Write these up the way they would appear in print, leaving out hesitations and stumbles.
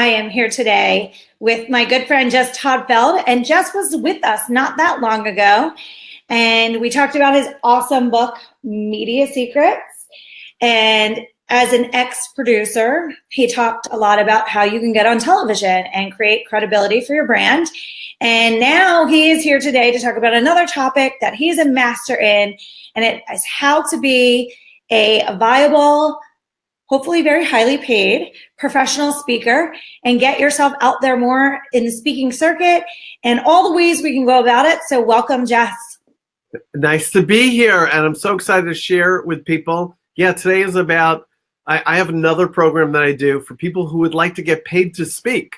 I am here today with my good friend Jess Todtfeld, and Jess was with us not that long ago, and we talked about his awesome book, Media Secrets. And as an ex-producer, he talked a lot about how you can get on television and create credibility for your brand. And now he is here today to talk about another topic that he's a master in, and it is how to be a viable, hopefully very highly paid professional speaker and get yourself out there more in the speaking circuit and all the ways we can go about it. So welcome, Jess. Nice to be here, and I'm so excited to share with people. Yeah, today is about, I have another program that I do for people who would like to get paid to speak.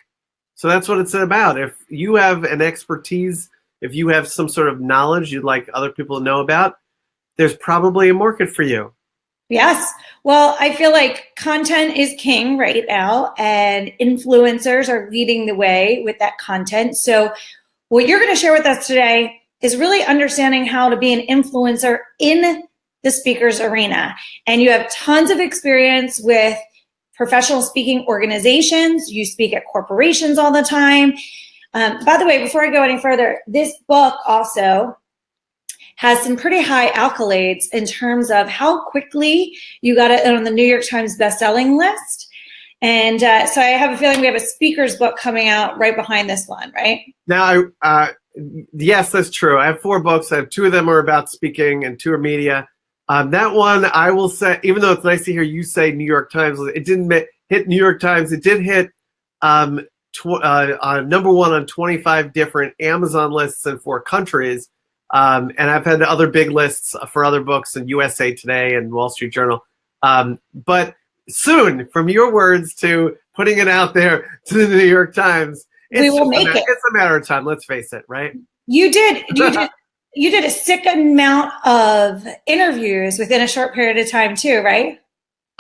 So that's what it's about. If you have an expertise, if you have some sort of knowledge you'd like other people to know about, there's probably a market for you. Yes. Well, I feel like content is king right now, and influencers are leading the way with that content. So what you're going to share with us today is really understanding how to be an influencer in the speaker's arena. And you have tons of experience with professional speaking organizations. You speak at corporations all the time. By the way, before I go any further, this book also has some pretty high accolades in terms of how quickly you got it on the New York Times bestselling list. And so I have a feeling we have a speaker's book coming out right behind this one, right? Now, yes, that's true. I have 4 books. I have 2 of them are about speaking and 2 are media. That one, I will say, even though it's nice to hear you say New York Times, it didn't hit New York Times. It did hit number 1 on 25 different Amazon lists in 4 countries. And I've had other big lists for other books in USA Today and Wall Street Journal. But soon, from your words to putting it out there to the New York Times, we will make it. It's a matter of time. Let's face it, right? You did a sick amount of interviews within a short period of time too, right?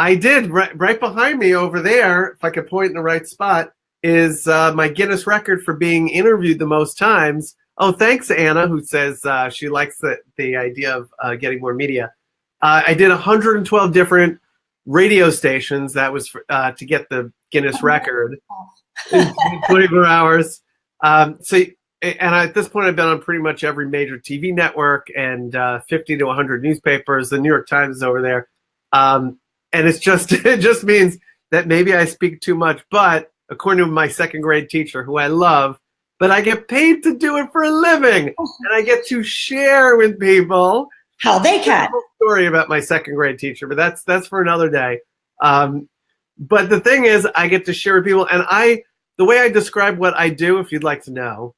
I did. Right behind me over there, if I could point in the right spot, is my Guinness record for being interviewed the most times. Oh, thanks, Anna, who says she likes the idea of getting more media. I did 112 different radio stations. That was to get the Guinness record in 24 hours. And at this point, I've been on pretty much every major TV network and 50 to 100 newspapers. The New York Times is over there. And it just means that maybe I speak too much. But according to my 2nd grade teacher, who I love, but I get paid to do it for a living. And I get to share with people how they can. A story about my 2nd grade teacher, but that's for another day. But the thing is, I get to share with people. And the way I describe what I do, if you'd like to know,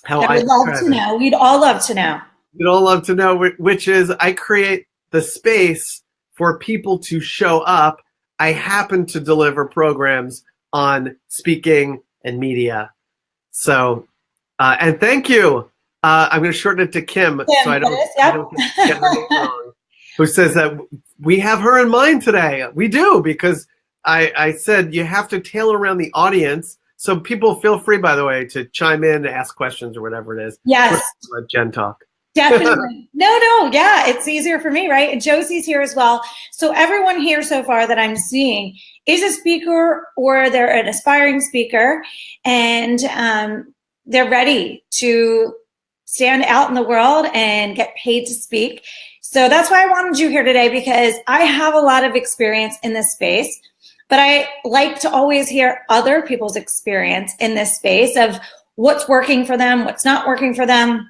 We'd love to know. We'd all love to know. We'd all love to know, which is I create the space for people to show up. I happen to deliver programs on speaking and media. So, and thank you. I'm going to shorten it to Kim so I don't get her name wrong. Who says that we have her in mind today. We do, because I said you have to tailor around the audience. So people feel free, by the way, to chime in, to ask questions or whatever it is. Yes. Let Jen talk. Definitely. No. Yeah, it's easier for me, right? And Josie's here as well. So everyone here so far that I'm seeing is a speaker or they're an aspiring speaker, and they're ready to stand out in the world and get paid to speak. So that's why I wanted you here today, because I have a lot of experience in this space. But I like to always hear other people's experience in this space of what's working for them, what's not working for them.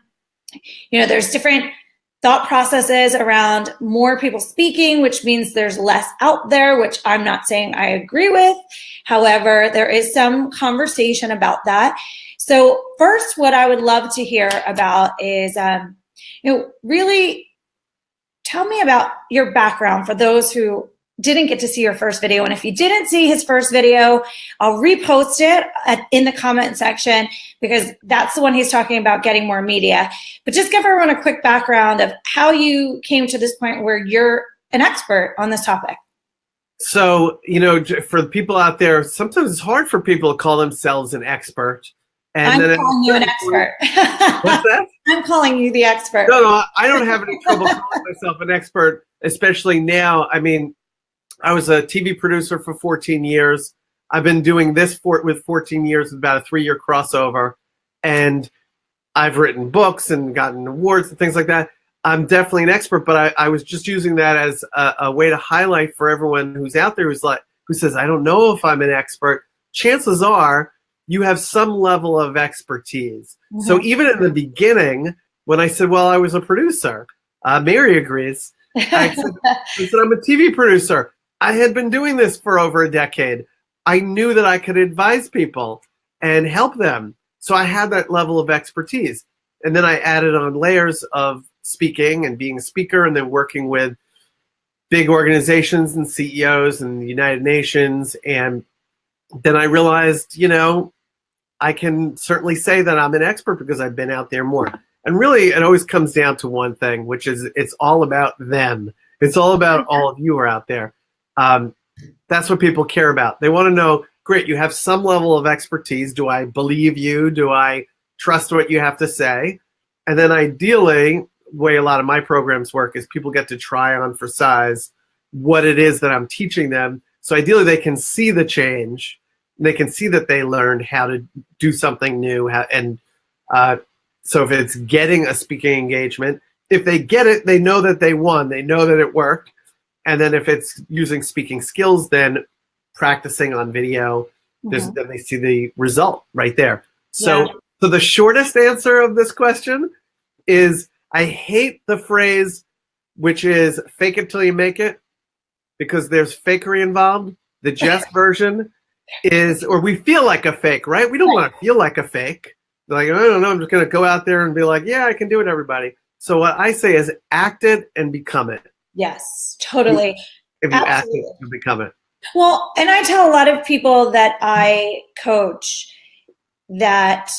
You know, there's different thought processes around more people speaking, which means there's less out there, which I'm not saying I agree with. However, there is some conversation about that. So first, what I would love to hear about is, really tell me about your background for those who didn't get to see your first video. And if you didn't see his first video, I'll repost it in the comment section, because that's the one he's talking about getting more media. But just give everyone a quick background of how you came to this point where you're an expert on this topic. So, for the people out there, sometimes it's hard for people to call themselves an expert. And I'm calling you an expert. What's that? I'm calling you the expert. No, I don't have any trouble calling myself an expert, especially now. I mean, I was a TV producer for 14 years. I've been doing this with 14 years, with about a 3-year crossover, and I've written books and gotten awards and things like that. I'm definitely an expert, but I was just using that as a way to highlight for everyone who's out there who says, I don't know if I'm an expert. Chances are you have some level of expertise. Mm-hmm. So even in the beginning, when I said, well, I was a producer, Mary agrees. I said, I'm a TV producer. I had been doing this for over a decade. I knew that I could advise people and help them. So I had that level of expertise. And then I added on layers of speaking and being a speaker, and then working with big organizations and CEOs and the United Nations. And then I realized, I can certainly say that I'm an expert because I've been out there more. And really, it always comes down to one thing, which is it's all about them. It's all about all of you are out there. That's what people care about. They want to know, great, you have some level of expertise. Do I believe you? Do I trust what you have to say? And then ideally, the way a lot of my programs work is people get to try on for size what it is that I'm teaching them. So ideally, they can see the change. They can see that they learned how to do something new. So if it's getting a speaking engagement, if they get it, they know that they won. They know that it worked. And then if it's using speaking skills, then practicing on video, then they see the result right there. So the shortest answer of this question is I hate the phrase, which is fake it till you make it, because there's fakery involved. The Jess version is, or we feel like a fake, right? We don't want to feel like a fake. Like, I don't know, I'm just going to go out there and be like, yeah, I can do it, everybody. So what I say is act it and become it. Yes, totally. If you act it, you become it. Well, and I tell a lot of people that I coach that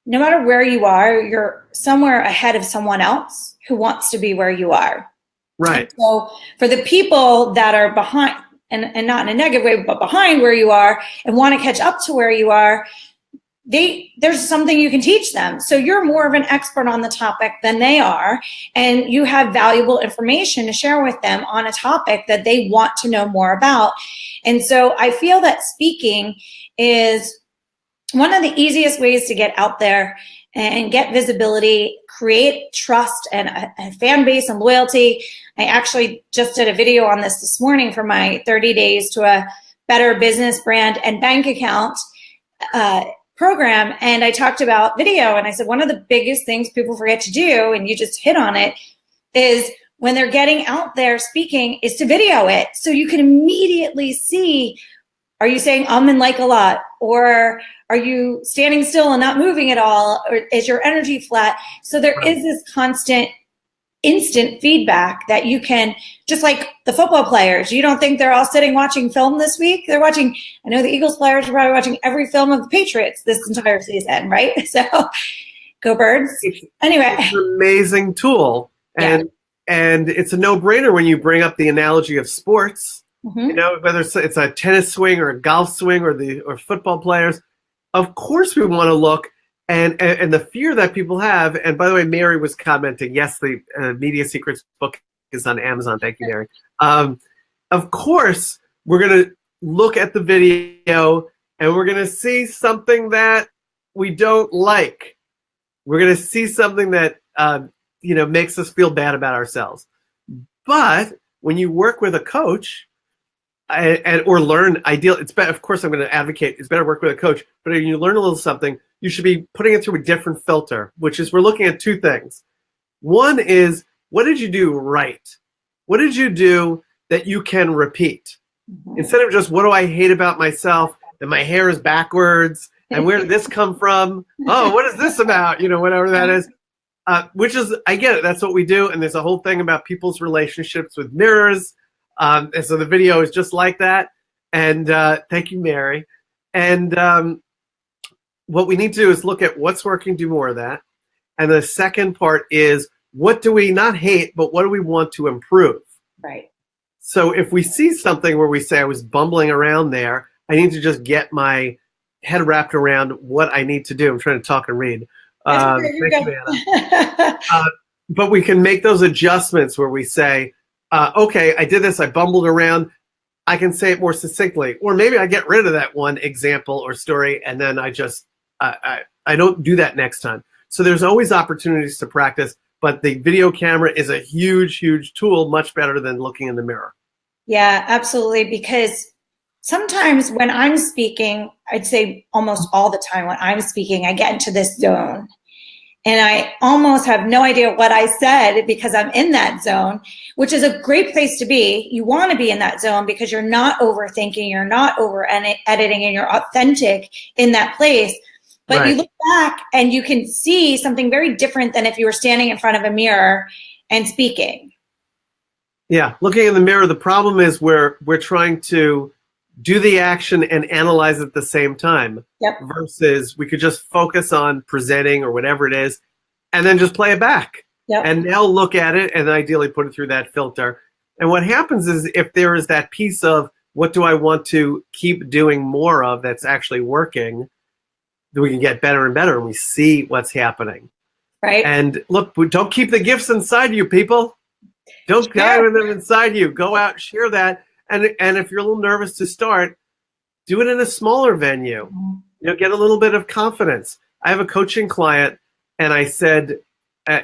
no matter where you are, you're somewhere ahead of someone else who wants to be where you are. Right. And so for the people that are behind, and not in a negative way, but behind where you are and want to catch up to where you are, there's something you can teach them. So you're more of an expert on the topic than they are, and you have valuable information to share with them on a topic that they want to know more about. And so I feel that speaking is one of the easiest ways to get out there and get visibility, create trust and a fan base and loyalty. I actually just did a video on this morning for my 30 days to a better business, brand, and bank account program. And I talked about video, and I said one of the biggest things people forget to do, and you just hit on it, is when they're getting out there speaking is to video it. So you can immediately see, are you saying and like a lot? Or are you standing still and not moving at all? Or is your energy flat? So there is this constant instant feedback that you can, just like the football players, you don't think they're all sitting watching film this week? They're watching, I know the Eagles players are probably watching every film of the Patriots this entire season, right? So go Birds. Anyway. It's an amazing tool. And it's a no-brainer when you bring up the analogy of sports. Whether it's a tennis swing or a golf swing or football players, of course we want to look. And the fear that people have, and by the way, Mary was commenting, yes, the Media Secrets book is on Amazon. Thank you, Mary. Of course, we're going to look at the video and we're going to see something that we don't like. We're going to see something that makes us feel bad about ourselves. But when you work with a coach, or learn, it's better. Of course, I'm going to advocate it's better to work with a coach. But when you learn a little something, you should be putting it through a different filter, which is we're looking at two things. One is, what did you do right? What did you do that you can repeat? Instead of just, what do I hate about myself? That my hair is backwards, and where did this come from? Oh, what is this about? Whatever that is. Which is, I get it. That's what we do. And there's a whole thing about people's relationships with mirrors. And so the video is just like that. And thank you, Mary. And what we need to do is look at what's working, do more of that. And the second part is, what do we not hate, but what do we want to improve? Right. So if we see something where we say, I was bumbling around there, I need to just get my head wrapped around what I need to do. I'm trying to talk and read. Thank you, Anna. But we can make those adjustments where we say, okay, I did this, I bumbled around. I can say it more succinctly. Or maybe I get rid of that one example or story, and then I just I don't do that next time. So there's always opportunities to practice, but the video camera is a huge, huge tool, much better than looking in the mirror. Yeah, absolutely. Because sometimes when I'm speaking, I'd say almost all the time when I'm speaking, I get into this zone. And I almost have no idea what I said because I'm in that zone, which is a great place to be. You want to be in that zone because you're not overthinking, you're not over editing, and you're authentic in that place. But Right. You look back and you can see something very different than if you were standing in front of a mirror and speaking. Yeah, looking in the mirror, the problem is we're trying to do the action and analyze at the same time. Yep. Versus we could just focus on presenting or whatever it is and then just play it back. Yep. And now look at it and ideally put it through that filter. And what happens is if there is that piece of what do I want to keep doing more of that's actually working, then we can get better and better and we see what's happening. Right. And look, don't keep the gifts inside you, people. Don't die with them inside you. Go out, share that. And if you're a little nervous to start, do it in a smaller venue. Get a little bit of confidence. I have a coaching client, and I said,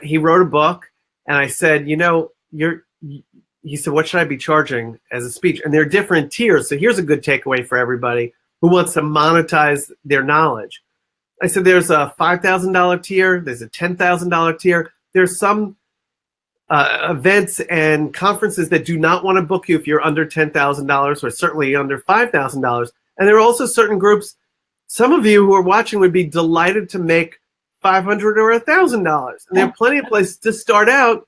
he wrote a book, and I said, he said, what should I be charging as a speech? And there are different tiers. So here's a good takeaway for everybody who wants to monetize their knowledge. I said, there's a $5,000 tier. There's a $10,000 tier. There's some events and conferences that do not want to book you if you're under $10,000 or certainly under $5,000. And there are also certain groups, some of you who are watching would be delighted to make $500 or $1,000. And there are plenty of places to start out,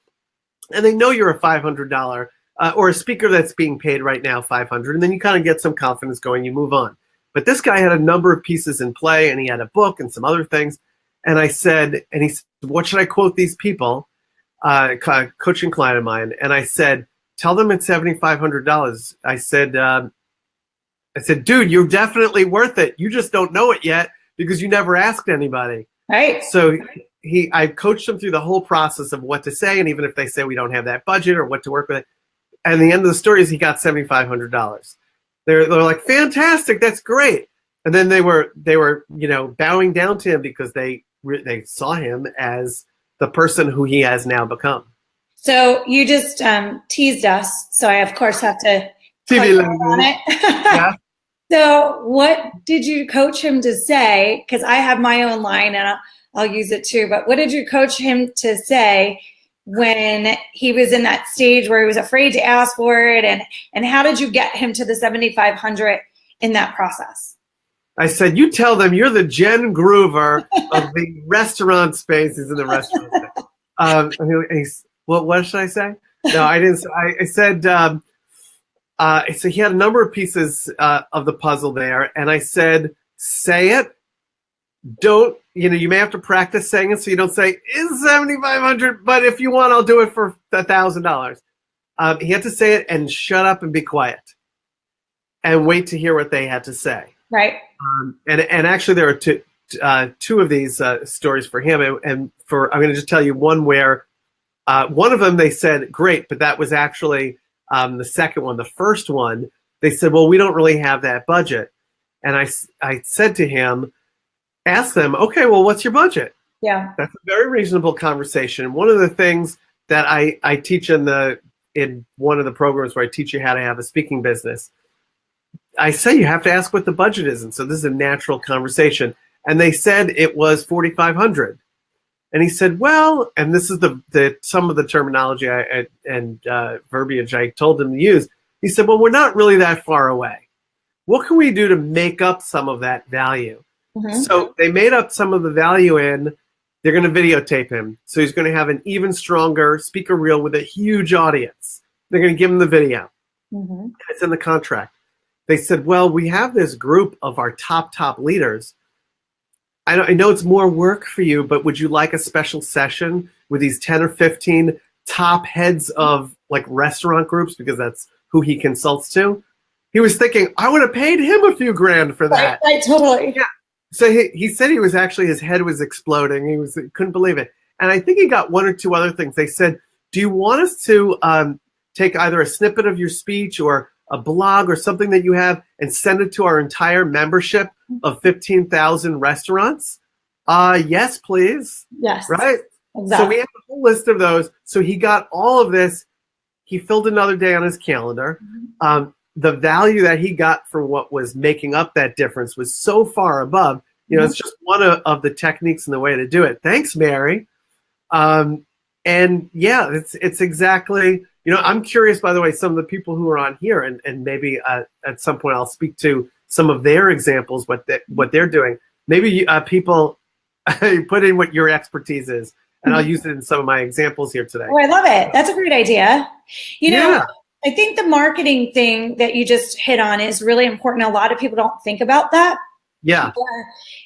and they know you're a $500 or a speaker that's being paid right now $500, and then you kind of get some confidence going, you move on. But this guy had a number of pieces in play, and he had a book and some other things. And he said, what should I quote these people? Coaching client of mine, and I said, tell them it's $7,500. I said, dude, you're definitely worth it. You just don't know it yet because you never asked anybody. Right. So I coached them through the whole process of what to say, and even if they say we don't have that budget or what to work with, and the end of the story is he got $7,500. They're like, fantastic, that's great. And then they were bowing down to him because they saw him as the person who he has now become. So you just teased us, so I of course have to TV on it. Yeah. So what did you coach him to say? Because I have my own line and I'll use it too. But what did you coach him to say when he was in that stage where he was afraid to ask for it? And how did you get him to the 7,500 in that process? I said, you tell them you're the Jen Groover of the restaurant space. He's in the restaurant space. What should I say? No, I didn't. I said, so he had a number of pieces of the puzzle there. And I said, say it. Don't, you may have to practice saying it so you don't say, it's 7,500, but if you want, I'll do it for $1,000. He had to say it and shut up and be quiet and wait to hear what they had to say. Right. And actually, there are two of these stories for him. And I'm going to just tell you one where one of them they said, great, but that was actually the second one. The first one, they said, well, we don't really have that budget. And I said to him, ask them, okay, well, what's your budget? Yeah. That's a very reasonable conversation. One of the things that I teach in one of the programs where I teach you how to have a speaking business, I say you have to ask what the budget is. And so this is a natural conversation. And they said it was $4,500. And he said, well, and this is some of the terminology and verbiage I told him to use. He said, well, we're not really that far away. What can we do to make up some of that value? Mm-hmm. So they made up some of the value in, they're going to videotape him. So he's going to have an even stronger speaker reel with a huge audience. They're going to give him the video. Mm-hmm. It's in the contract. They said, well, we have this group of our top leaders. I know it's more work for you, but would you like a special session with these 10 or 15 top heads of like restaurant groups, because that's who he consults to? He was thinking, I would have paid him a few grand for that. Right, totally. Yeah. So he said his head was exploding. He couldn't believe it. And I think he got one or two other things. They said, do you want us to take either a snippet of your speech or a blog or something that you have and send it to our entire membership of 15,000 restaurants? Yes, please. Yes. Right? Exactly. So we have a whole list of those. So he got all of this. He filled another day on his calendar. The value that he got for what was making up that difference was so far above. You know, it's just one of the techniques and the way to do it. Thanks, Mary. And yeah, it's exactly, you know, I'm curious, by the way, some of the people who are on here, and maybe at some point I'll speak to some of their examples, what they're doing. Maybe people put in what your expertise is, and I'll use it in some of my examples here today. Oh, I love it. That's a great idea. You know, I think the marketing thing that you just hit on is really important. A lot of people don't think about that. Yeah.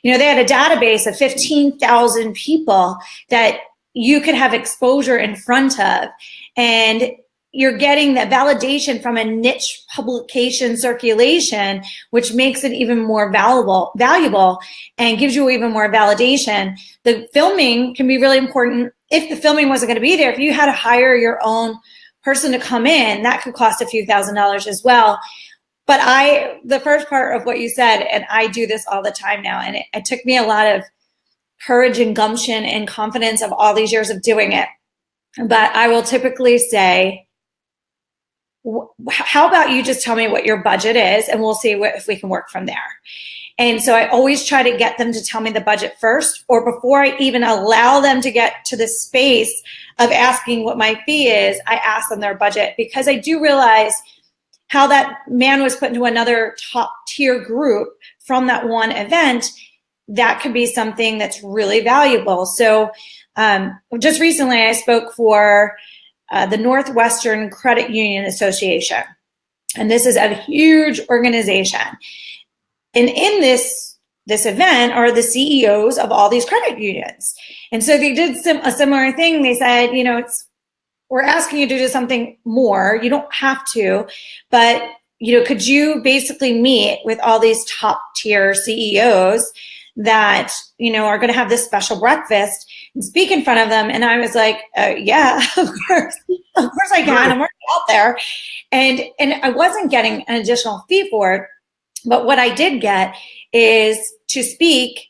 You know, they had a database of 15,000 people that you could have exposure in front of, and you're getting that validation from a niche publication circulation, which makes it even more valuable and gives you even more validation. The filming can be really important. If the filming wasn't going to be there, if you had to hire your own person to come in, that could cost a few $1,000s as well. But the first part of what you said, and I do this all the time now, and it took me a lot of courage and gumption and confidence of all these years of doing it. But I will typically say, how about you just tell me what your budget is, and we'll see if we can work from there. And so I always try to get them to tell me the budget first, or before I even allow them to get to the space of asking what my fee is, I ask them their budget, because I do realize how that man was put into another top tier group from that one event. That could be something that's really valuable. So just recently I spoke for the Northwestern Credit Union Association. And this is a huge organization. And in this event are the CEOs of all these credit unions. And so they did a similar thing. They said, you know, we're asking you to do something more. You don't have to, but, you know, could you basically meet with all these top tier CEOs that, you know, are going to have this special breakfast and speak in front of them? And I was like, yeah, of course I can. I'm already out there. And I wasn't getting an additional fee for it. But what I did get is to speak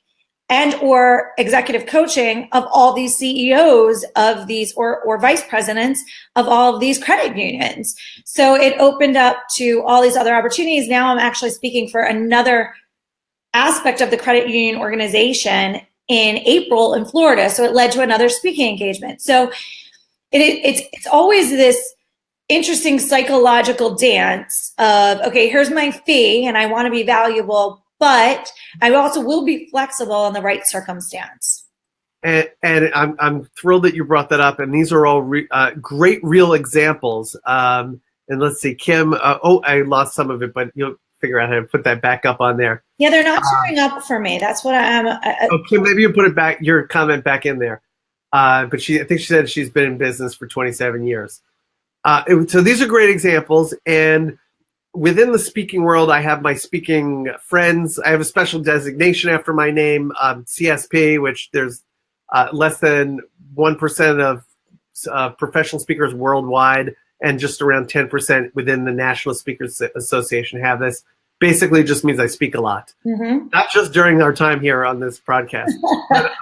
and or executive coaching of all these CEOs of these or vice presidents of all of these credit unions. So it opened up to all these other opportunities. Now I'm actually speaking for another aspect of the credit union organization in April in Florida. So it led to another speaking engagement. So it's always this interesting psychological dance of, okay, here's my fee and I want to be valuable, but I also will be flexible in the right circumstance. And I'm thrilled that you brought that up. And these are all great real examples. And let's see, Kim, I lost some of it, but you'll figure out how to put that back up on there. Yeah, they're not showing up for me. That's what I'm. Kim, maybe you put it back, your comment back in there. But I think she said she's been in business for 27 years. So these are great examples. And within the speaking world, I have my speaking friends. I have a special designation after my name, CSP, which there's less than 1% of professional speakers worldwide, and just around 10% within the National Speakers Association have this. Basically just means I speak a lot, not just during our time here on this podcast. But,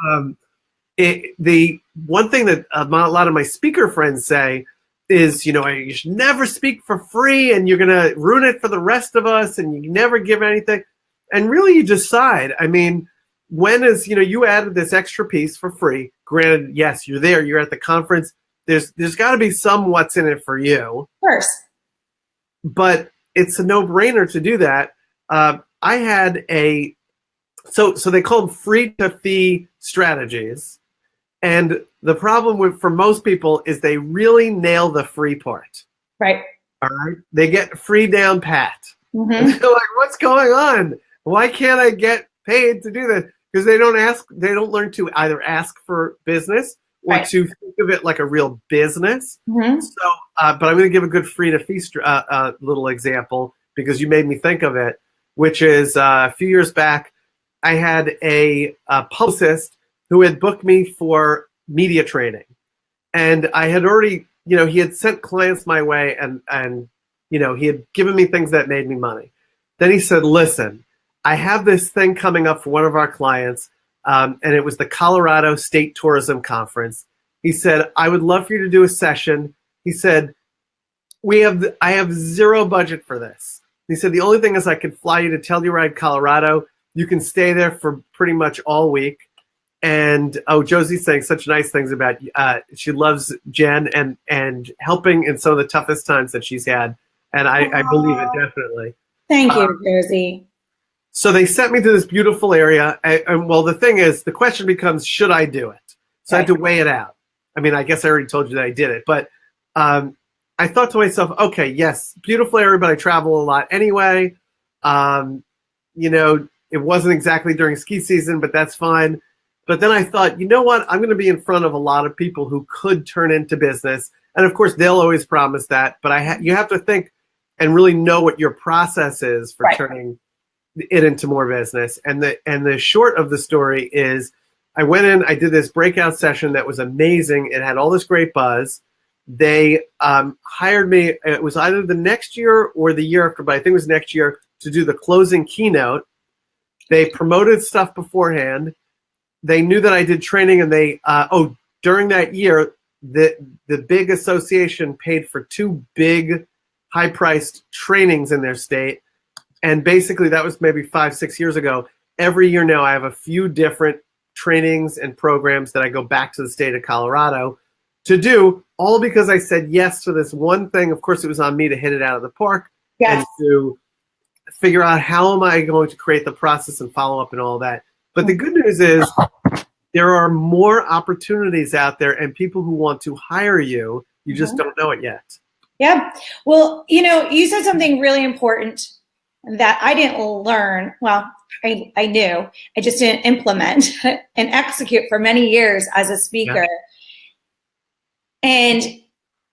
the one thing that a lot of my speaker friends say is, you know, you should never speak for free and you're going to ruin it for the rest of us and you never give anything. And really you decide. I mean, you added this extra piece for free. Granted, yes, you're there, you're at the conference. There's got to be some what's in it for you. Of course. But it's a no-brainer to do that. I had so they call them free to fee strategies. And the problem for most people is they really nail the free part. Right. All right. They get free down pat. And they're like, what's going on? Why can't I get paid to do this? Because they don't learn to either ask for business or to think of it like a real business. So, but I'm going to give a good free to fee little example because you made me think of it, which is a few years back, I had a publicist who had booked me for media training. And I had already, he had sent clients my way and he had given me things that made me money. Then he said, listen, I have this thing coming up for one of our clients, and it was the Colorado State Tourism Conference. He said, I would love for you to do a session. He said, I have zero budget for this. He said, the only thing is I could fly you to Telluride, Colorado. You can stay there for pretty much all week. And, Josie's saying such nice things about she loves Jen and helping in some of the toughest times that she's had. And I believe it definitely. Thank you, Josie. So they sent me to this beautiful area. And well, the thing is, the question becomes, should I do it? So I had to weigh it out. I mean, I guess I already told you that I did it. But I thought to myself, okay, yes, beautiful area, but I travel a lot anyway. It wasn't exactly during ski season, but that's fine. But then I thought, you know what? I'm going to be in front of a lot of people who could turn into business. And of course, they'll always promise that. But you have to think and really know what your process is for turning it into more business. And the short of the story is I went in, I did this breakout session that was amazing. It had all this great buzz. They hired me. It was either the next year or the year after, but I think it was next year, to do the closing keynote. They promoted stuff beforehand. They knew that I did training, and they during that year, the big association paid for 2 big high-priced trainings in their state. And basically that was maybe 5-6 years ago. Every year now I have a few different trainings and programs that I go back to the state of Colorado to do, all because I said yes to this one thing. Of course, it was on me to hit it out of the park and to figure out how am I going to create the process and follow up and all that. But the good news is there are more opportunities out there and people who want to hire you. You just don't know it yet. Yeah. Well, you said something really important that I didn't learn. Well, I knew. I just didn't implement and execute for many years as a speaker. Yeah. And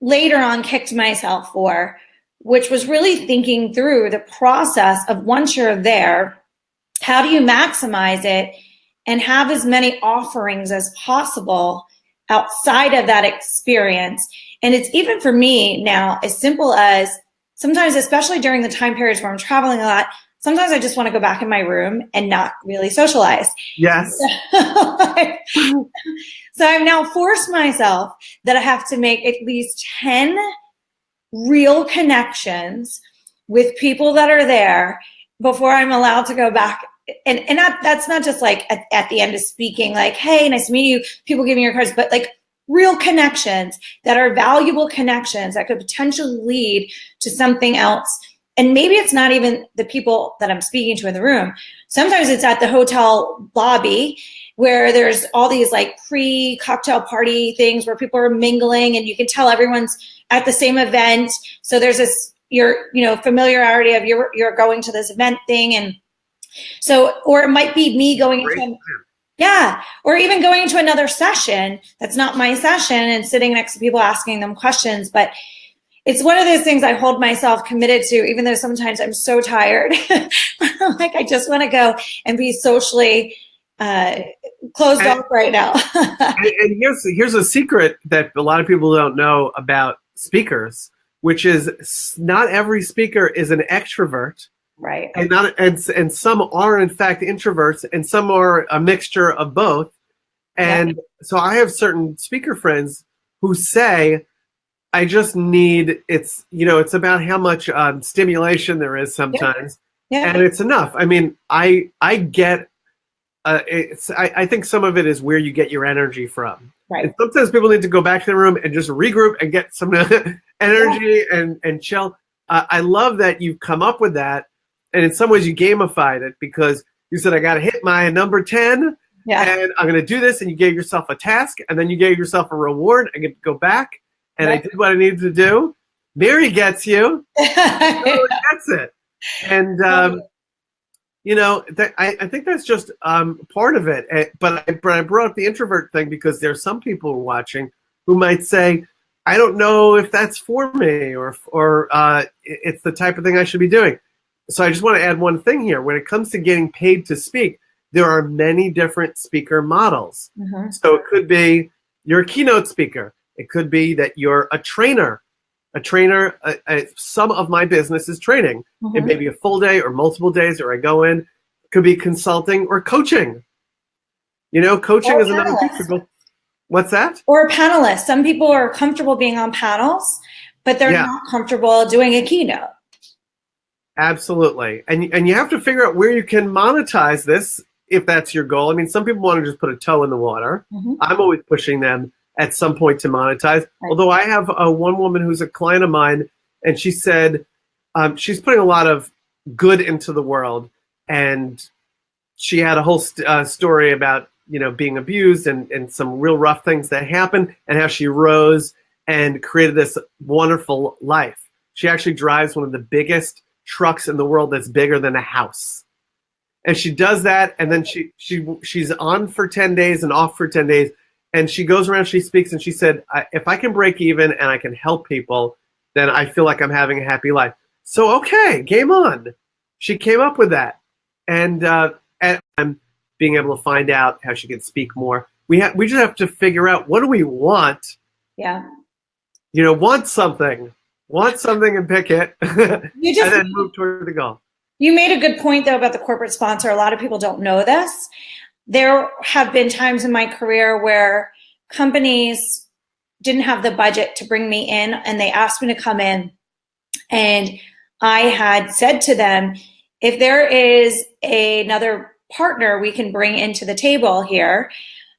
later on kicked myself for, which was really thinking through the process of once you're there, how do you maximize it and have as many offerings as possible outside of that experience? And it's even for me now as simple as sometimes, especially during the time periods where I'm traveling a lot, sometimes I just want to go back in my room and not really socialize. Yes. So I've now forced myself that I have to make at least 10 real connections with people that are there before I'm allowed to go back. And that's not just like at the end of speaking, like, hey, nice to meet you, people give me your cards, but like real connections that are valuable connections that could potentially lead to something else. And maybe it's not even the people that I'm speaking to in the room. Sometimes it's at the hotel lobby where there's all these like pre-cocktail party things where people are mingling and you can tell everyone's at the same event. So there's this, familiarity of you're going to this event thing. And so, or it might be me going into or even going into another session that's not my session and sitting next to people asking them questions. But it's one of those things I hold myself committed to, even though sometimes I'm so tired. Like I just want to go and be socially closed off right now. and here's a secret that a lot of people don't know about speakers, which is not every speaker is an extrovert. Right. And some are in fact introverts and some are a mixture of both. And so I have certain speaker friends who say, I just need, it's about how much stimulation there is sometimes. And it's enough. I mean, I get, I think some of it is where you get your energy from. Right. And sometimes people need to go back to the room and just regroup and get some energy and chill. I love that you've come up with that. And in some ways you gamified it because you said, I got to hit my number 10 and I'm going to do this. And you gave yourself a task and then you gave yourself a reward. I get to go back and I did what I needed to do. Mary gets you. Totally gets it. And, I think that's just part of it. But I brought up the introvert thing because there's some people watching who might say, I don't know if that's for me or it's the type of thing I should be doing. So I just want to add one thing here. When it comes to getting paid to speak, there are many different speaker models. Mm-hmm. So it could be you're a keynote speaker. It could be that you're a trainer. a trainer. Some of my business is training. Mm-hmm. It may be a full day or multiple days, or I go in. Could be consulting or coaching. Coaching is another piece. What's that? Or a panelist. Some people are comfortable being on panels, but they're not comfortable doing a keynote. Absolutely. And you have to figure out where you can monetize this if that's your goal. I mean, some people want to just put a toe in the water. Mm-hmm. I'm always pushing them at some point to monetize. Right. Although I have one woman who's a client of mine, and she said she's putting a lot of good into the world. And she had a whole story about, being abused and some real rough things that happened, and how she rose and created this wonderful life. She actually drives one of the biggest trucks in the world that's bigger than a house. And she does that, and then she's on for 10 days and off for 10 days, and she goes around, she speaks, and she said, if I can break even and I can help people, then I feel like I'm having a happy life. So, okay, game on. She came up with that. And I'm being able to find out how she can speak more. We just have to figure out, what do we want? Yeah. Want something and pick it, and then move toward the goal. You made a good point, though, about the corporate sponsor. A lot of people don't know this. There have been times in my career where companies didn't have the budget to bring me in, and they asked me to come in. And I had said to them, if there is another partner we can bring into the table here,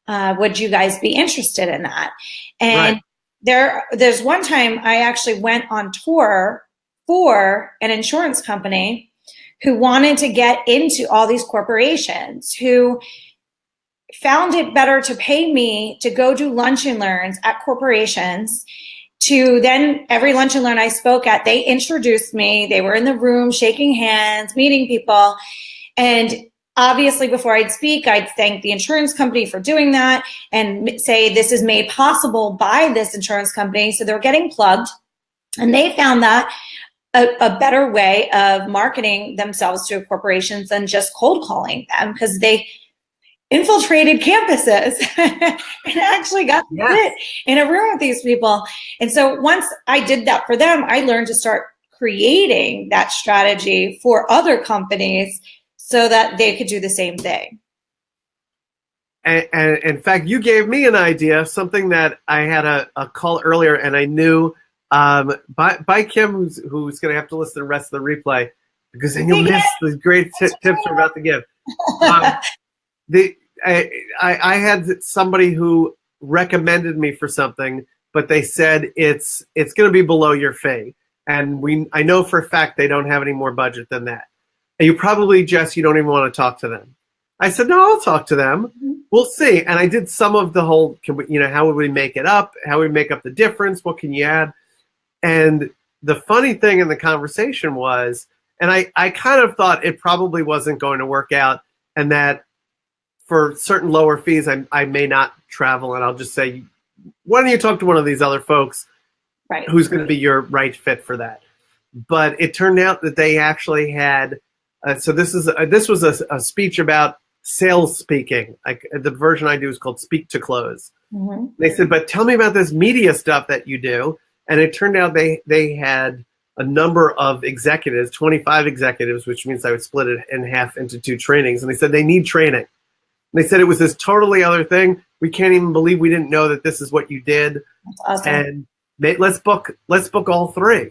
would you guys be interested in that? And there's one time I actually went on tour for an insurance company who wanted to get into all these corporations, who found it better to pay me to go do lunch and learns at corporations. To then, every lunch and learn I spoke at, they introduced me. They were in the room shaking hands, meeting people. And obviously, before I'd speak, I'd thank the insurance company for doing that and say, this is made possible by this insurance company. So they're getting plugged. And they found that a better way of marketing themselves to corporations than just cold calling them, because they infiltrated campuses and actually got to sit in a room with these people. And so once I did that for them, I learned to start creating that strategy for other companies so that they could do the same thing. And in fact, you gave me an idea, something that I had a call earlier, and I knew by Kim, who's going to have to listen to the rest of the replay, because then you'll miss the great tips we're about to give. I had somebody who recommended me for something, but they said it's going to be below your fee, and I know for a fact they don't have any more budget than that. And you probably, Jess, you don't even want to talk to them. I said, no, I'll talk to them. Mm-hmm. We'll see. And I did some of the whole, how would we make it up? How would we make up the difference? What can you add? And the funny thing in the conversation was, and I kind of thought it probably wasn't going to work out, and that for certain lower fees, I may not travel, and I'll just say, why don't you talk to one of these other folks who's going to be your right fit for that? But it turned out that they actually had, so this was a speech about sales speaking. Like, the version I do is called Speak to Close. Mm-hmm. They said, but tell me about this media stuff that you do. And it turned out they had a number of executives, 25 executives, which means I would split it in half into 2 trainings. And they said they need training. And they said it was this totally other thing. We can't even believe we didn't know that this is what you did. That's awesome. And let's book all 3.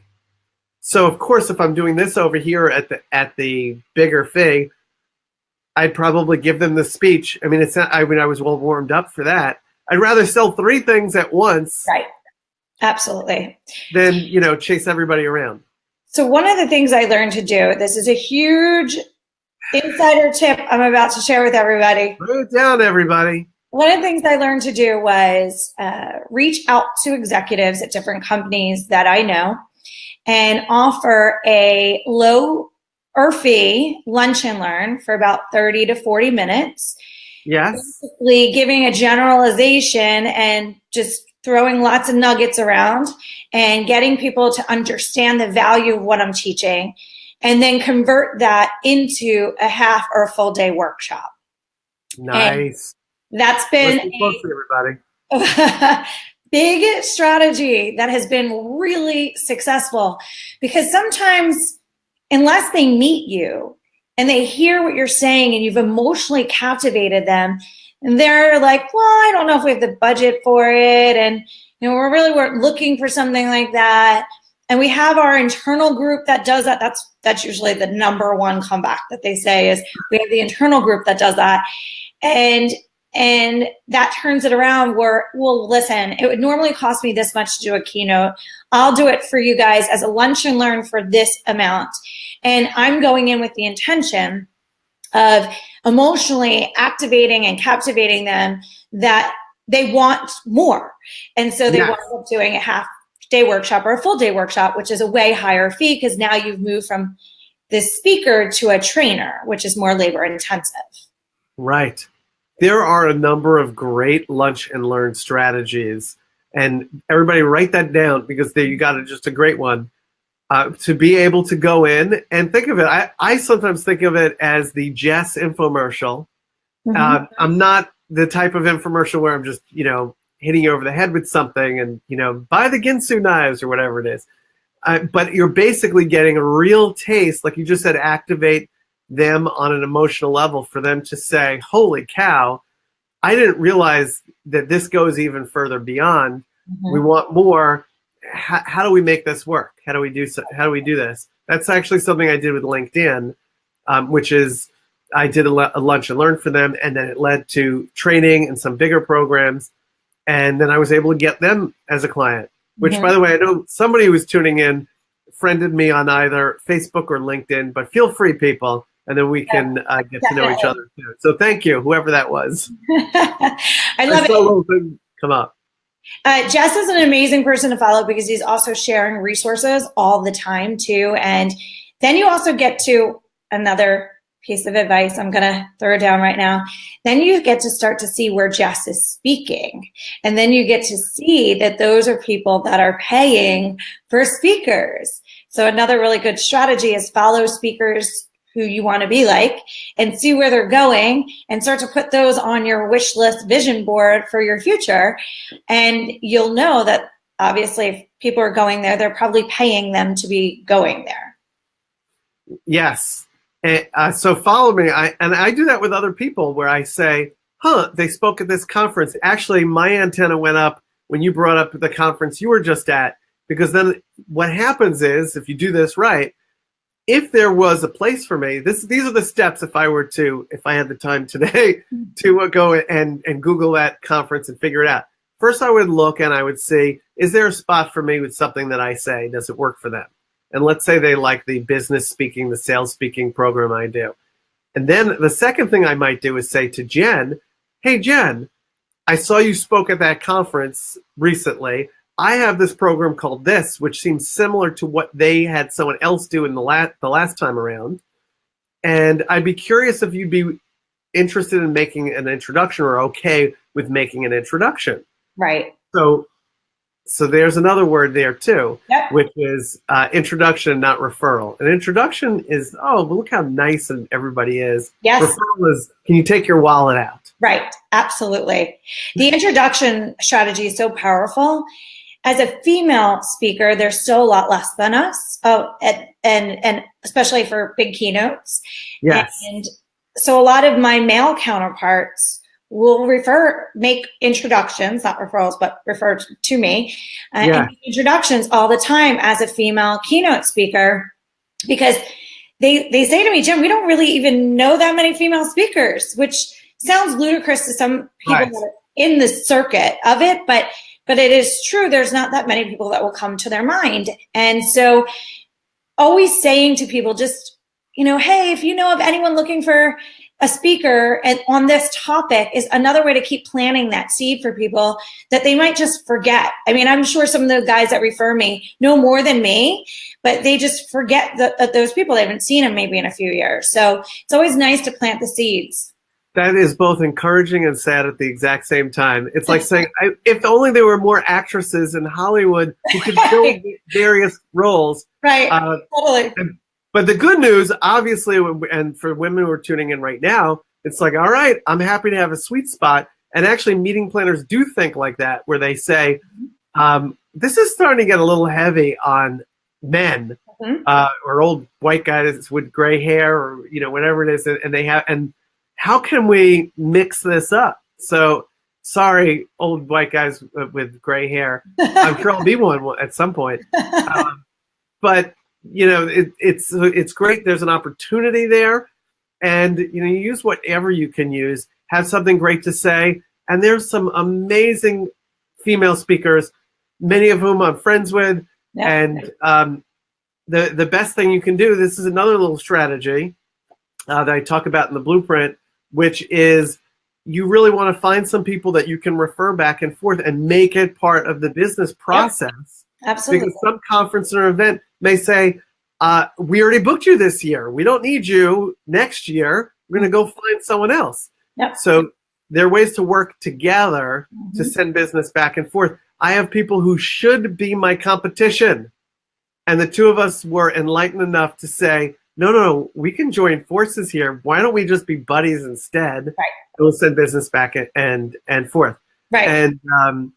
So of course, if I'm doing this over here at the bigger fee, I'd probably give them the speech. I mean, I was well warmed up for that. I'd rather sell 3 things at once. Right. Absolutely. Than, chase everybody around. So one of the things I learned to do, this is a huge insider tip I'm about to share with everybody. Put it down, everybody. One of the things I learned to do was reach out to executives at different companies that I know and offer a lower fee lunch and learn for about 30 to 40 minutes. Yes. Basically giving a generalization and just throwing lots of nuggets around and getting people to understand the value of what I'm teaching, and then convert that into a half or a full day workshop. Nice. And that's been everybody. big strategy that has been really successful, because sometimes unless they meet you and they hear what you're saying and you've emotionally captivated them, and they're like, well, I don't know if we have the budget for it, and we're looking for something like that. And we have our internal group that does that. That's usually the number one comeback that they say is we have the internal group that does that. And that turns it around where, well, listen, it would normally cost me this much to do a keynote. I'll do it for you guys as a lunch and learn for this amount. And I'm going in with the intention of emotionally activating and captivating them that they want more. And so they wind up doing a half-day workshop or a full-day workshop, which is a way higher fee because now you've moved from this speaker to a trainer, which is more labor intensive. Right. There are a number of great lunch and learn strategies, and everybody write that down because you got just a great one. To be able to go in and think of it, I sometimes think of it as the Jess infomercial. Mm-hmm. I'm not the type of infomercial where I'm just, hitting you over the head with something and, buy the Ginsu knives or whatever it is. But you're basically getting a real taste, like you just said, activate them on an emotional level for them to say, holy cow, I didn't realize that this goes even further beyond. Mm-hmm. We want more. How do we make this work? How do we do this? That's actually something I did with LinkedIn, which is I did a lunch and learn for them, and then it led to training and some bigger programs, and then I was able to get them as a client, which, mm-hmm. by the way, I know somebody who was tuning in friended me on either Facebook or LinkedIn, but feel free, people, and then we can get to know each other too. So thank you, whoever that was. I love it. A little thing come up. Jess is an amazing person to follow because he's also sharing resources all the time too. And then you also get to another piece of advice I'm going to throw down right now. Then you get to start to see where Jess is speaking. And then you get to see that those are people that are paying for speakers. So another really good strategy is follow speakers who you want to be like and see where they're going and start to put those on your wish list vision board for your future. And you'll know that obviously if people are going there, they're probably paying them to be going there. Yes. So follow me. I do that with other people where I say, they spoke at this conference. Actually, my antenna went up when you brought up the conference you were just at, because then what happens is if you do this right, if there was a place for me, these are the steps if I had the time today to go and Google that conference and figure it out. First, I would look and I would see, is there a spot for me with something that I say? Does it work for them? And let's say they like the business speaking, the sales speaking program I do. And then the second thing I might do is say to Jen, hey, Jen, I saw you spoke at that conference recently. I have this program called this, which seems similar to what they had someone else do in the last time around. And I'd be curious if you'd be interested in making an introduction or okay with making an introduction. Right. So there's another word there too, yep. which is introduction, not referral. An introduction is, oh, but look how nice and everybody is. Yes. Referral is, can you take your wallet out? Right. Absolutely. The introduction strategy is so powerful. As a female speaker, there's still a lot less than us, and especially for big keynotes. Yes. And so a lot of my male counterparts will make introductions, not referrals, but refer to me, and introductions all the time as a female keynote speaker, because they say to me, Jim, we don't really even know that many female speakers, which sounds ludicrous to some people that are in the circuit of it, but it is true. There's not that many people that will come to their mind. And so always saying to people, just, hey, if you know of anyone looking for a speaker and on this topic is another way to keep planting that seed for people that they might just forget. I mean, I'm sure some of the guys that refer me know more than me, but they just forget that those people. They haven't seen them maybe in a few years. So it's always nice to plant the seeds. That is both encouraging and sad at the exact same time. It's like saying, if only there were more actresses in Hollywood who could fill various roles. Right, totally. But the good news, obviously, and for women who are tuning in right now, it's like, all right, I'm happy to have a sweet spot. And actually, meeting planners do think like that, where they say, this is starting to get a little heavy on men or old white guys with gray hair or, whatever it is. And how can we mix this up? So sorry, old white guys with gray hair. I'm sure I'll be one at some point. But it's great. There's an opportunity there, and you use whatever you can use. Have something great to say, and there's some amazing female speakers, many of whom I'm friends with. Yeah. And the best thing you can do. This is another little strategy that I talk about in the blueprint, which is you really want to find some people that you can refer back and forth and make it part of the business process. Yep. Absolutely. Because some conference or event may say, we already booked you this year. We don't need you next year. We're going to go find someone else. Yep. So there are ways to work together to send business back and forth. I have people who should be my competition. And the two of us were enlightened enough to say, no, we can join forces here. Why don't we just be buddies instead? Right. And we'll send business back and forth. Right. And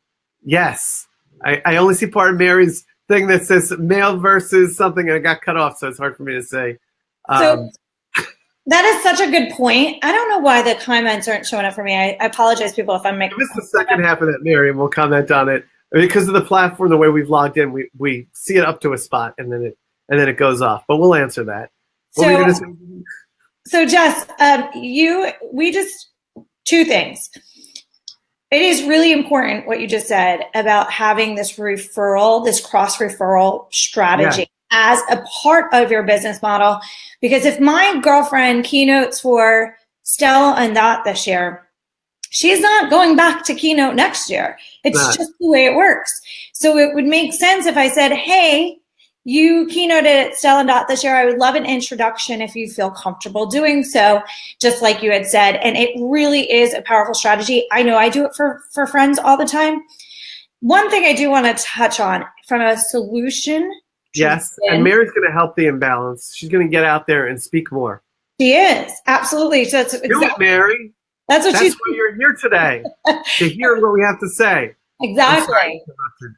yes, I only see part of Mary's thing that says male versus something, and it got cut off, so it's hard for me to say. So that is such a good point. I don't know why the comments aren't showing up for me. I apologize, people, if I'm making. This is the second half of that, Mary, and we'll comment on it. Because of the platform, the way we've logged in, we see it up to a spot, and then it goes off. But we'll answer that. So Jess, two things. It is really important what you just said about having this referral, this cross-referral strategy as a part of your business model. Because if my girlfriend keynotes for Stella and Dot this year, she's not going back to keynote next year. It's just the way it works. So it would make sense if I said, hey, you keynoted at Stella and Dot this year. I would love an introduction if you feel comfortable doing so, just like you had said. And it really is a powerful strategy. I know I do it for friends all the time. One thing I do want to touch on from a solution. Yes, and Mary's going to help the imbalance. She's going to get out there and speak more. She is, absolutely. So that's do it, Mary. That's why you're here today, to hear what we have to say. Exactly.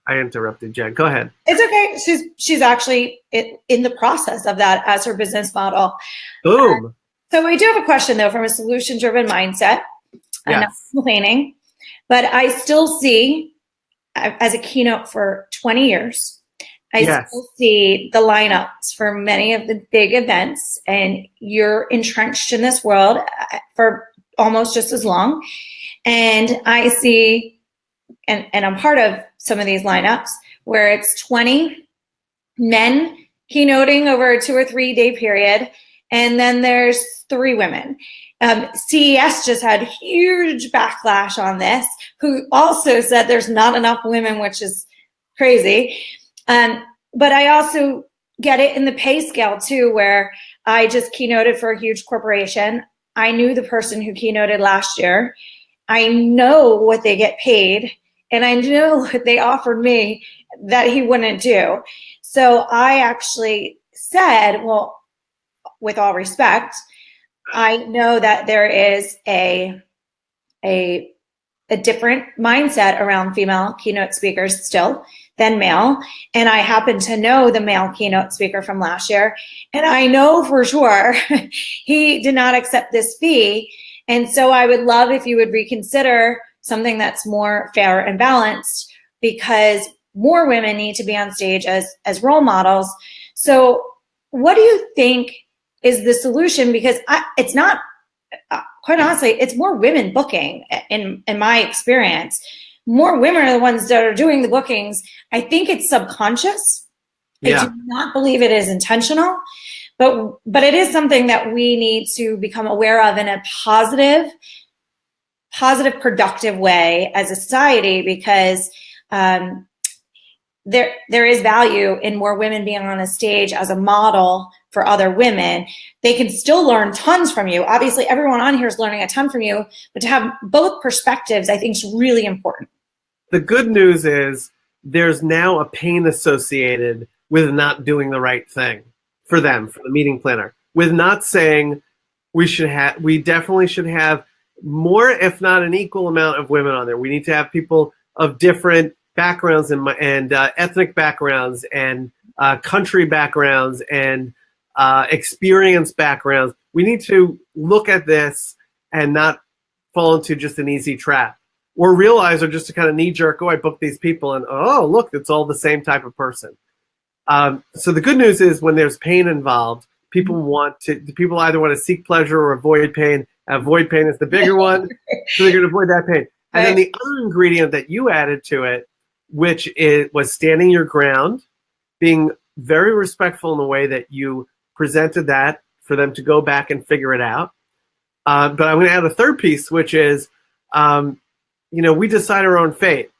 I interrupted Jen. Go ahead. It's okay. She's actually in the process of that as her business model. Boom. So I do have a question, though, from a solution-driven mindset. I'm not complaining, but I still see, as a keynote for 20 years, I still see the lineups for many of the big events, and you're entrenched in this world for almost just as long. And I see, and I'm part of some of these lineups where it's 20 men keynoting over a 2 or 3 day period. And then there's 3 women. CES just had huge backlash on this, who also said there's not enough women, which is crazy. But I also get it in the pay scale too, where I just keynoted for a huge corporation. I knew the person who keynoted last year. I know what they get paid, and I know what they offered me that he wouldn't do. So I actually said, well, with all respect, I know that there is a different mindset around female keynote speakers still than male. And I happen to know the male keynote speaker from last year. And I know for sure he did not accept this fee. And so I would love if you would reconsider something that's more fair and balanced, because more women need to be on stage as role models. So what do you think is the solution? Because it's not, quite honestly, it's more women booking in my experience. More women are the ones that are doing the bookings. I think it's subconscious. I do not believe it is intentional, but it is something that we need to become aware of in a positive, productive way as a society, because there is value in more women being on a stage as a model for other women. They can still learn tons from you. Obviously, everyone on here is learning a ton from you, but to have both perspectives, I think, is really important. The good news is there's now a pain associated with not doing the right thing for them, for the meeting planner, with not saying we definitely should have more, if not an equal amount of women on there. We need to have people of different backgrounds and ethnic backgrounds and country backgrounds and experience backgrounds. We need to look at this and not fall into just an easy trap or realize, or just to kind of knee jerk, oh, I booked these people and oh, look, it's all the same type of person. So the good news is when there's pain involved, people either want to seek pleasure or avoid pain. Avoid pain is the bigger one, so they're going to avoid that pain. And then the other ingredient that you added to it, which was standing your ground, being very respectful in the way that you presented that for them to go back and figure it out. But I'm going to add a third piece, which is, we decide our own fate.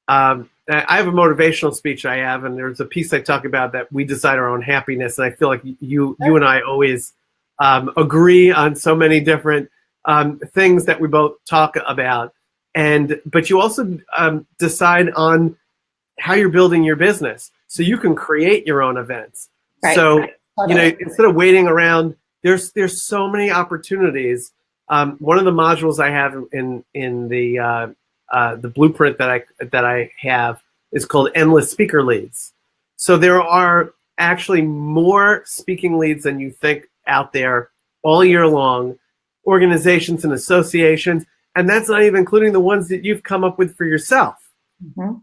I have a motivational speech I have, and there's a piece I talk about that we decide our own happiness. And I feel like you and I always agree on so many different things that we both talk about. But you also decide on how you're building your business, so you can create your own events. Right. So instead of waiting around, there's so many opportunities. One of the modules I have in the blueprint that I have is called Endless Speaker Leads. So there are actually more speaking leads than you think out there all year long, organizations and associations, and that's not even including the ones that you've come up with for yourself. Mm-hmm.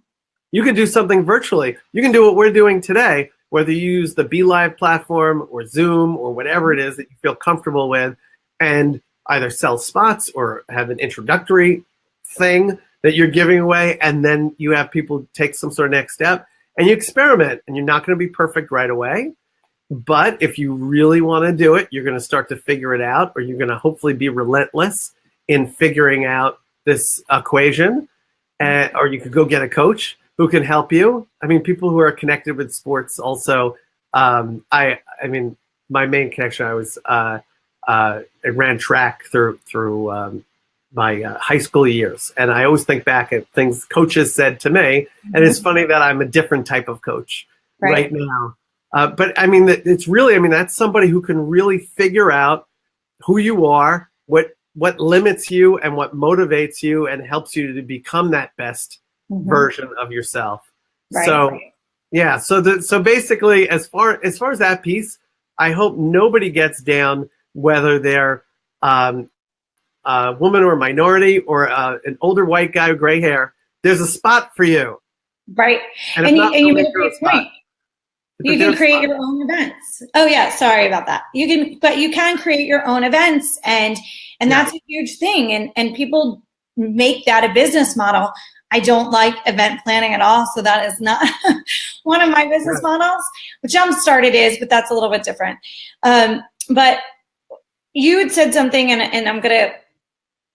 You can do something virtually. You can do what we're doing today, whether you use the Be Live platform or Zoom or whatever it is that you feel comfortable with, and either sell spots or have an introductory thing that you're giving away, and then you have people take some sort of next step, and you experiment, and you're not going to be perfect right away. But if you really want to do it, you're going to start to figure it out, or you're going to hopefully be relentless in figuring out this equation, or you could go get a coach who can help you. I mean, people who are connected with sports also. I mean, my main connection, I ran track through my high school years, and I always think back at things coaches said to me, and it's funny that I'm a different type of coach right now. But I mean, it's really, I mean, that's somebody who can really figure out who you are, what limits you, and what motivates you, and helps you to become that best version of yourself. Right. So, yeah. So basically, as far as that piece, I hope nobody gets down, whether they're a woman or a minority or an older white guy with gray hair. There's a spot for you. Right. And you made a great point. You can create your own events. Oh yeah, sorry about that. You can create your own events, and that's a huge thing. And people make that a business model. I don't like event planning at all, so that is not one of my business models. Which Jumpstart it is, but that's a little bit different. But you had said something, and I'm gonna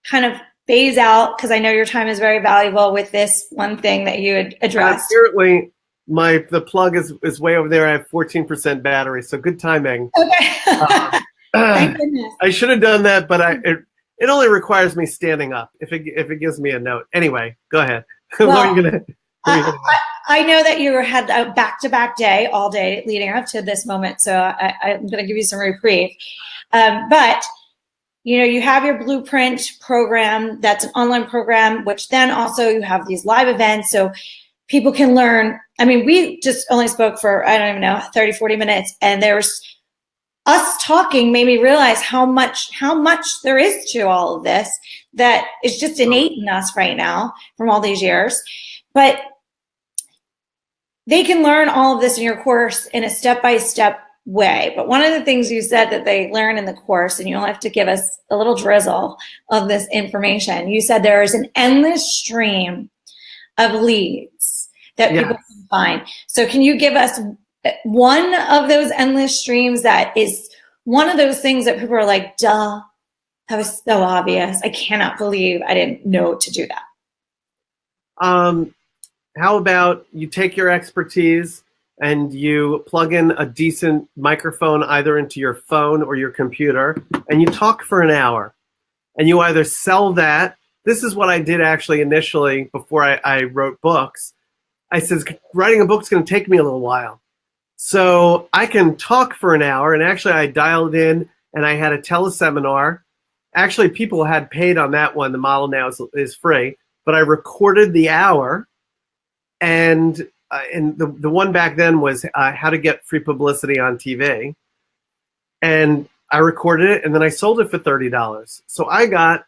kind of phase out because I know your time is very valuable with this one thing that you had addressed. Apparently, the plug is way over there. I have 14% battery, so good timing. Okay. Thank goodness. I should have done that, but it only requires me standing up if it gives me a note. Anyway, go ahead. Well, I know that you had a back-to-back day all day leading up to this moment, so I'm going to give you some reprieve. But you have your blueprint program. That's an online program, which then also you have these live events, so people can learn. I mean, we just only spoke for, I don't even know, 30, 40 minutes, and there's us talking made me realize how much there is to all of this that is just innate in us right now from all these years. But they can learn all of this in your course in a step-by-step way. But one of the things you said that they learn in the course, and you'll have to give us a little drizzle of this information, you said there is an endless stream of leads that people can find. So can you give us one of those endless streams that is one of those things that people are like, duh, that was so obvious. I cannot believe I didn't know to do that. How about you take your expertise and you plug in a decent microphone either into your phone or your computer, and you talk for an hour, and you either sell that. This is what I did actually initially before I wrote books. I said, writing a book is going to take me a little while. So I can talk for an hour, and actually I dialed in and I had a teleseminar actually people had paid on that one. The model now is free, but I recorded the hour, and the one back then was how to get free publicity on TV, and I recorded it, and then I sold it for $30. So I got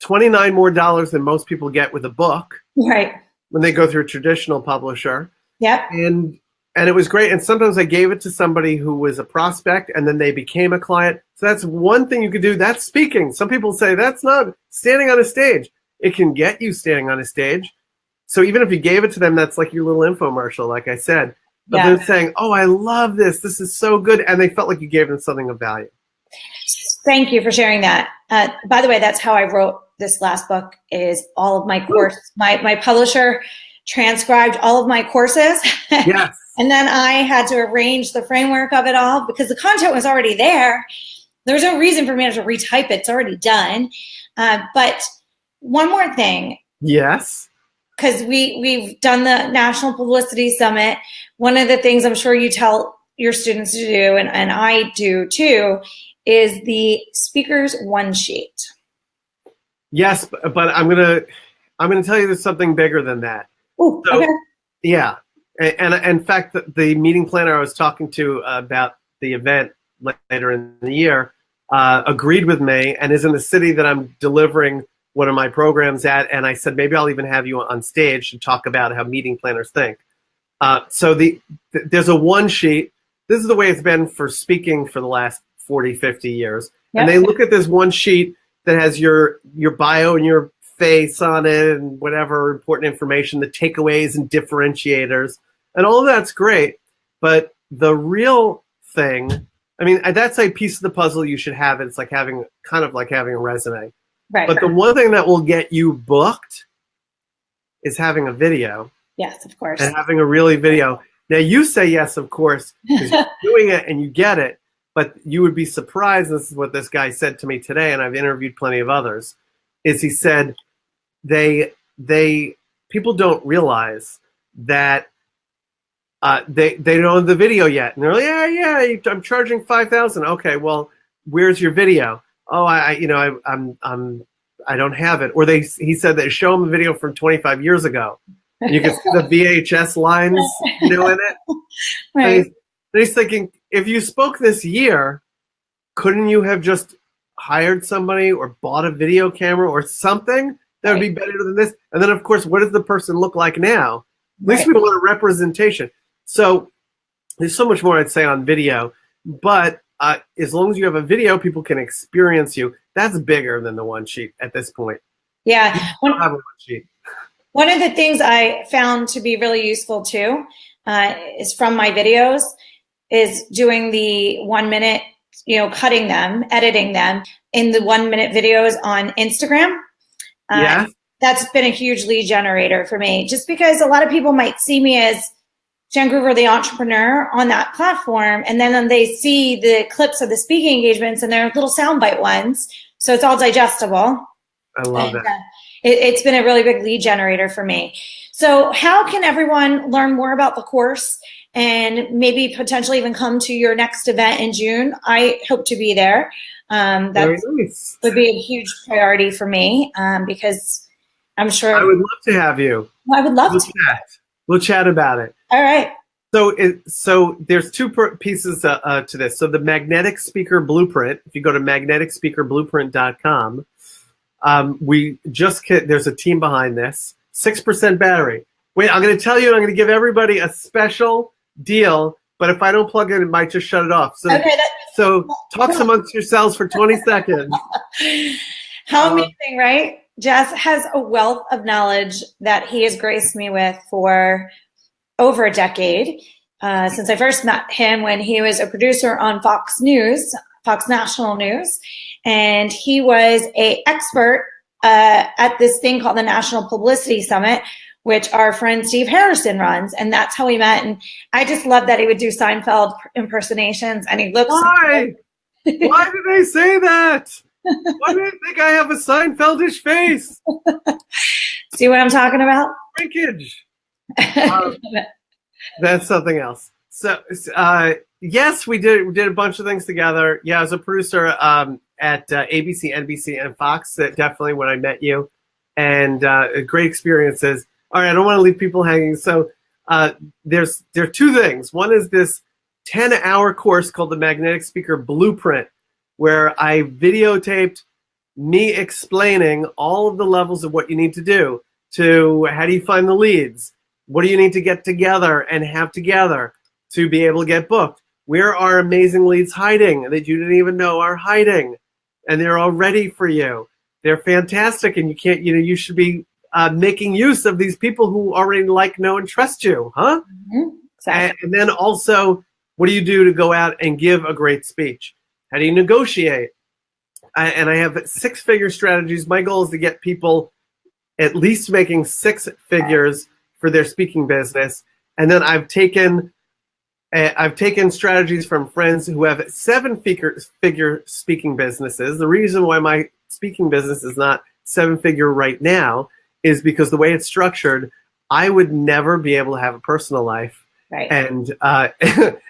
$29 more than most people get with a book, right, when they go through a traditional publisher. Yep. And it was great. And sometimes I gave it to somebody who was a prospect, and then they became a client. So that's one thing you could do. That's speaking. Some people say that's not standing on a stage. It can get you standing on a stage. So even if you gave it to them, that's like your little infomercial, like I said. But they're saying, oh, I love this. This is so good. And they felt like you gave them something of value. Thank you for sharing that. By the way, that's how I wrote this last book, is all of my course. My publisher transcribed all of my courses. Yes. And then I had to arrange the framework of it all because the content was already there. There's no reason for me to retype it. It's already done. But one more thing. Yes. Because we've done the National Publicity Summit. One of the things I'm sure you tell your students to do, and I do too, is the speaker's one sheet. Yes, but I'm gonna tell you there's something bigger than that. Oh, so, okay. Yeah, and in fact, the meeting planner I was talking to about the event later in the year agreed with me and is in the city that I'm delivering one of my programs at. And I said, maybe I'll even have you on stage to talk about how meeting planners think. So there's a one sheet. This is the way it's been for speaking for the last 40, 50 years. Yep. And they look at this one sheet that has your bio and your face on it and whatever important information, the takeaways and differentiators. And all of that's great. But the real thing, I mean, that's a piece of the puzzle you should have. It's like having a resume. Right. But the one thing that will get you booked is having a video. Yes, of course. And having a really video. Now, you say yes, of course, because you're doing it and you get it. But you would be surprised, this is what this guy said to me today, and I've interviewed plenty of others, is he said people don't realize that they don't have the video yet. And they're like, yeah, I'm charging $5,000. Okay, well, where's your video? Oh, I don't have it. Or he said that show him a video from 25 years ago. And you can see the VHS lines, in it. Right. And he's thinking, if you spoke this year, couldn't you have just hired somebody or bought a video camera or something that would be better than this? And then, of course, what does the person look like now? At least we want a representation. So there's so much more I'd say on video, but as long as you have a video, people can experience you. That's bigger than the one sheet at this point. Yeah. I don't have a one sheet. One of the things I found to be really useful too is from my videos is doing the 1 minute, cutting them, editing them in the 1 minute videos on Instagram. Yeah. That's been a huge lead generator for me, just because a lot of people might see me as Jen Groover, the entrepreneur, on that platform, and then they see the clips of the speaking engagements and they're little soundbite ones, so it's all digestible. I love that. It's been a really big lead generator for me. So how can everyone learn more about the course and maybe potentially even come to your next event in June? I hope to be there. That would be a huge priority for me because I'm sure. I would love to have you. I would love to. We'll chat about it. All right. So there's two pieces to this. So the Magnetic Speaker Blueprint, if you go to magneticspeakerblueprint.com, there's a team behind this. 6% battery. Wait, I'm going to tell you, I'm going to give everybody a special deal, but if I don't plug in, it might just shut it off. So, talk amongst yourselves for 20 seconds. How amazing, right? Jess has a wealth of knowledge that he has graced me with for over a decade. Since I first met him when he was a producer on Fox National News, and he was an expert at this thing called the National Publicity Summit, which our friend Steve Harrison runs, and that's how we met. And I just love that he would do Seinfeld impersonations, and he looks. Why? Why did they say that? Why do they think I have a Seinfeldish face? See what I'm talking about? Shrinkage. That's something else. So, yes, we did a bunch of things together. Yeah, I was a producer at ABC, NBC, and Fox. Definitely when I met you, and great experiences. All right, I don't want to leave people hanging. So, there are two things. One is this 10-hour course called the Magnetic Speaker Blueprint, where I videotaped me explaining all of the levels of what you need to do. To how do you find the leads? What do you need to get together and have together to be able to get booked? Where are amazing leads hiding that you didn't even know are hiding? And they're all ready for you. They're fantastic, and you should be making use of these people who already like, know, and trust you, huh? Mm-hmm. Exactly. And then also, what do you do to go out and give a great speech? How do you negotiate? And I have 6-figure strategies. My goal is to get people at least making 6 figures for their speaking business. And then I've taken strategies from friends who have 7-figure speaking businesses. The reason why my speaking business is not 7-figure right now is because the way it's structured, I would never be able to have a personal life. Right. And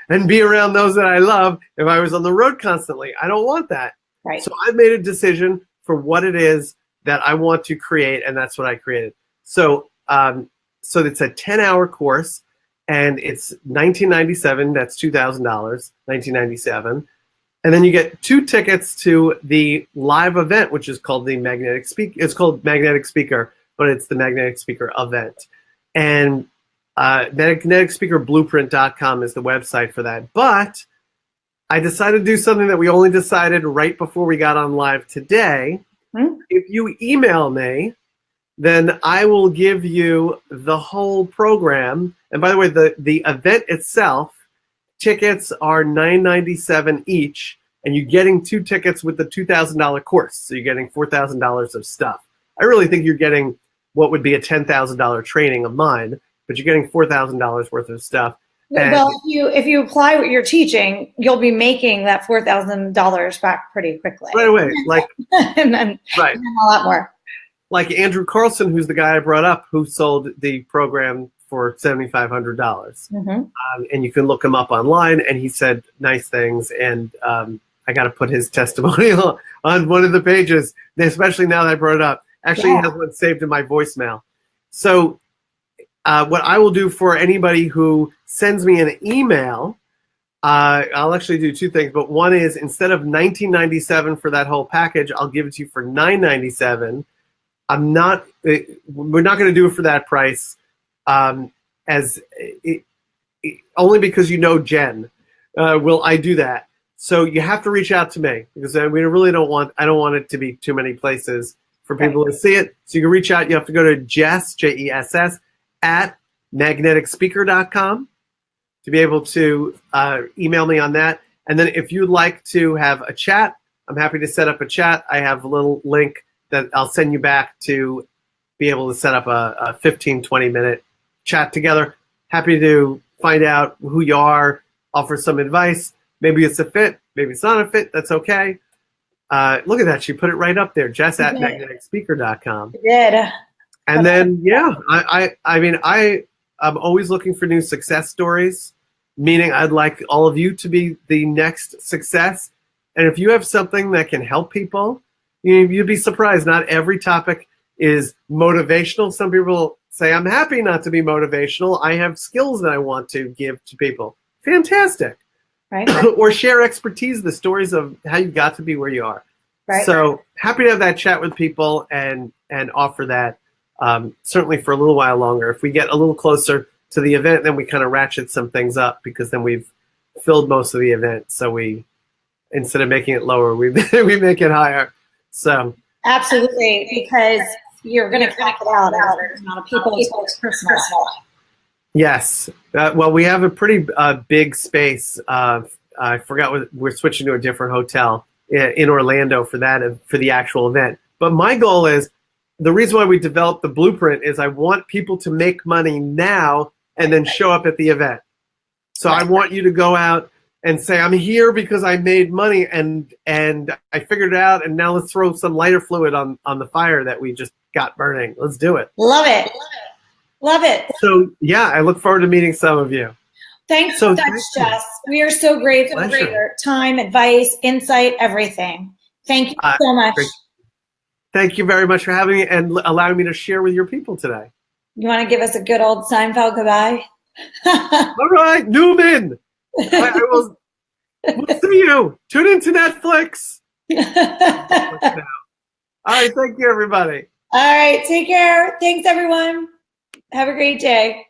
and be around those that I love if I was on the road constantly. I don't want that. Right. So I've made a decision for what it is that I want to create, and that's what I created. So so it's a 10-hour course, and it's $1997. That's $2,000, $1997. And then you get 2 tickets to the live event, which is called the Magnetic Speaker. It's called Magnetic Speaker, but it's the Magnetic Speaker event. And MagneticSpeakerBlueprint.com is the website for that. But I decided to do something that we only decided right before we got on live today. Mm-hmm. If you email me, then I will give you the whole program. And by the way, the event itself, tickets are $997 each, and you're getting 2 tickets with the $2,000 course. So you're getting $4,000 of stuff. I really think you're getting what would be a $10,000 training of mine, but you're getting $4,000 worth of stuff. Well, if you apply what you're teaching, you'll be making that $4,000 back pretty quickly. Right away, like and then right, and a lot more. Like Andrew Carlson, who's the guy I brought up, who sold the program for $7,500. Mm-hmm. And you can look him up online, and he said nice things. And I got to put his testimonial on one of the pages, especially now that I brought it up. Actually, He has one saved in my voicemail. So what I will do for anybody who sends me an email, I'll actually do 2 things. But one is, instead of $1997 for that whole package, I'll give it to you for $997. We're not going to do it for that price, only because you know Jen. Will I do that? So you have to reach out to me, because I don't want it to be too many places for people to see it. So you can reach out. You have to go to Jess, Jess, at magneticspeaker.com to be able to email me on that. And then if you'd like to have a chat, I'm happy to set up a chat. I have a little link that I'll send you back to be able to set up a 15, 20-minute chat together. Happy to find out who you are, offer some advice. Maybe it's a fit, maybe it's not a fit. That's okay. Look at that. She put it right up there, Jess at magneticspeaker.com. You did. And then, yeah, I'm always looking for new success stories, meaning I'd like all of you to be the next success. And if you have something that can help people, you'd be surprised. Not every topic is motivational. Some people say, I'm happy not to be motivational. I have skills that I want to give to people. Fantastic. Right. Or share expertise, the stories of how you got to be where you are. Right. So happy to have that chat with people and offer that certainly for a little while longer. If we get a little closer to the event, then we kind of ratchet some things up, because then we've filled most of the event. So we, instead of making it lower, we make it higher. So absolutely, because you're going to cap it out as amount of people it's personal. Yes. Well, we have a pretty big space. I forgot we're switching to a different hotel in Orlando for the actual event. But my goal is, the reason why we developed the blueprint is I want people to make money now and then show up at the event. So I want you to go out and say, I'm here because I made money and I figured it out, and now let's throw some lighter fluid on the fire that we just got burning. Let's do it. Love it. Love it. So yeah, I look forward to meeting some of you. Thanks so much, Jess. We are so grateful for your time, advice, insight, everything. Thank you so much. Great. Thank you very much for having me and allowing me to share with your people today. You want to give us a good old Seinfeld goodbye? All right, Newman. We'll see you. Tune into Netflix. All right, thank you, everybody. All right, take care. Thanks, everyone. Have a great day.